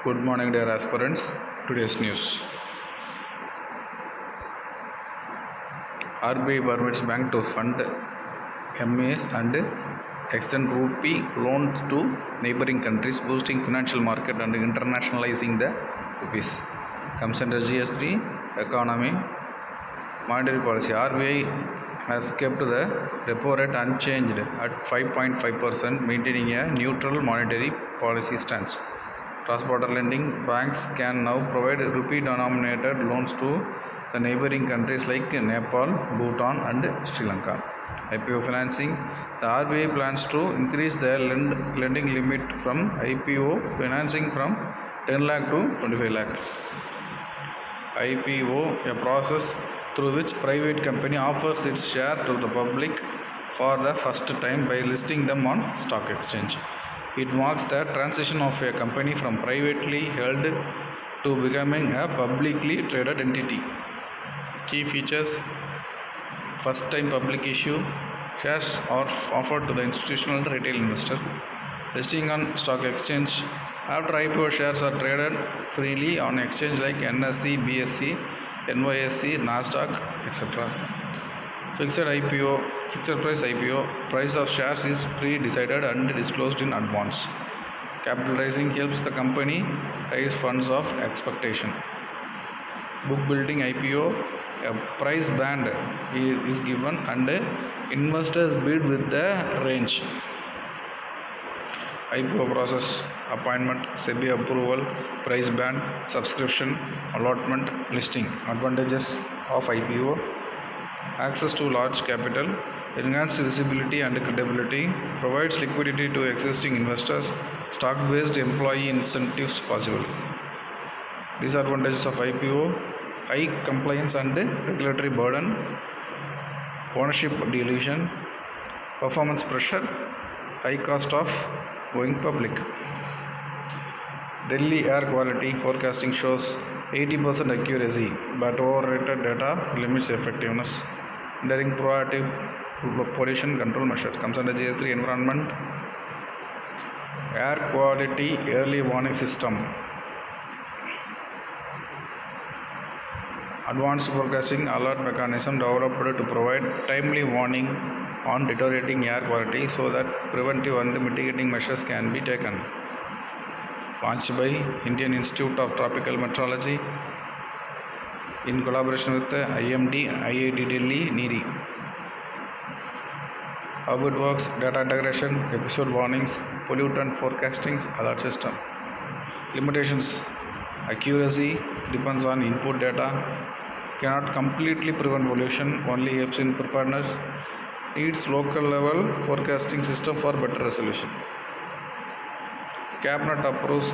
Good morning, dear aspirants. Today's news. RBI permits bank to fund MES and extend rupee loans to neighboring countries, boosting financial market and internationalizing the rupees. Comes under GS3 economy. Monetary policy. RBI has kept the repo rate unchanged at 5.5%, maintaining a neutral monetary policy stance. Cross-border lending banks can now provide rupee-denominated loans to the neighboring countries like Nepal, Bhutan and Sri Lanka. IPO financing. The RBI plans to increase the lending limit from IPO financing from 10 lakh to 25 lakh. IPO, a process through which private company offers its share to the public for the first time by listing them on stock exchange. It marks the transition of a company from privately held to becoming a publicly traded entity. Key features: first time public issue, shares are offered to the institutional and retail investor. Listing on stock exchange. After IPO, shares are traded freely on exchange like NSE, BSE, NYSE, Nasdaq, etc. Fixed price IPO. Price of shares is pre-decided and disclosed in advance. Capital raising helps the company raise funds of expectation. Book building IPO. A price band is given and investors bid with the range. IPO process: appointment, SEBI approval, price band, subscription, allotment, listing. Advantages of IPO: access to large capital, enhanced visibility and credibility, provides liquidity to existing investors, stock-based employee incentives possible. Disadvantages of IPO: high compliance and regulatory burden, ownership dilution, performance pressure, high cost of going public. Delhi air quality forecasting shows 80% accuracy, but overrated data limits effectiveness. Daring proactive pollution control measures. Comes under GS3 environment. Air quality early warning system. Advanced forecasting alert mechanism developed to provide timely warning on deteriorating air quality so that preventive and mitigating measures can be taken. Launched by Indian Institute of Tropical Meteorology in collaboration with IMD, IIT Delhi, NEERI. How it works: data integration, episode warnings, pollutant forecasting, alert system. Limitations: accuracy depends on input data, cannot completely prevent pollution, only helps in preparedness, needs local level forecasting system for better resolution. Cabinet approves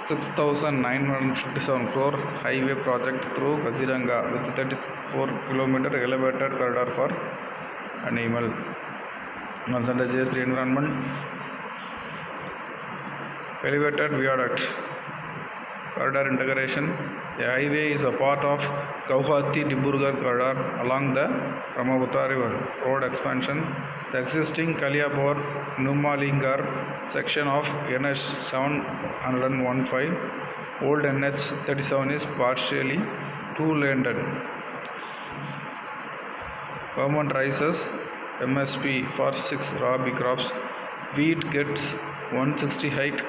6,957 crore highway project through Kaziranga with 34 km elevated corridor for animal. Comes under GS3 environment. Elevated viaduct. Corridor integration. The highway is a part of Guwahati-Dibrugarh corridor along the Brahmaputra river. Road expansion. The existing Kaliapur-Numalingar section of NH 715, old NH 37 is partially two-laned. Government raises MSP for 6 rabi crops. Wheat gets 160 hike.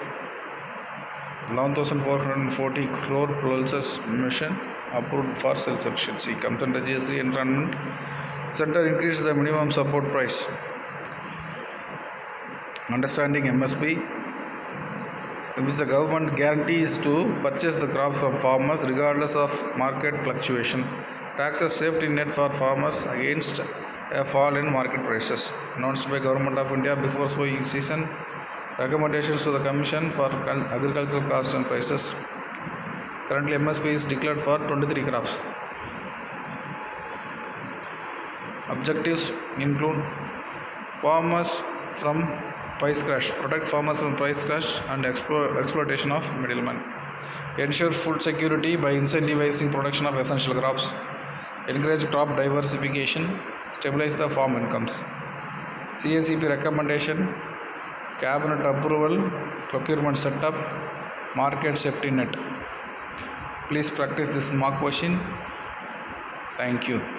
11,440 crore pulses mission approved for self-sufficiency. Comes under GS3 environment. Center increased the minimum support price. Understanding MSP, which the government guarantees to purchase the crops from farmers regardless of market fluctuation. Taxes safety net for farmers against a fall in market prices. Announced by Government of India before sowing season. Recommendations to the Commission for Agricultural Costs and Prices. Currently MSP is declared for 23 crops. Objectives include farmers from price crash, protect farmers from price crash and exploitation of middlemen, ensure food security by incentivizing production of essential crops, encourage crop diversification, stabilize the farm incomes. CACP recommendation: cabinet approval, procurement setup, Market safety net. Please practice this mock question. Thank you.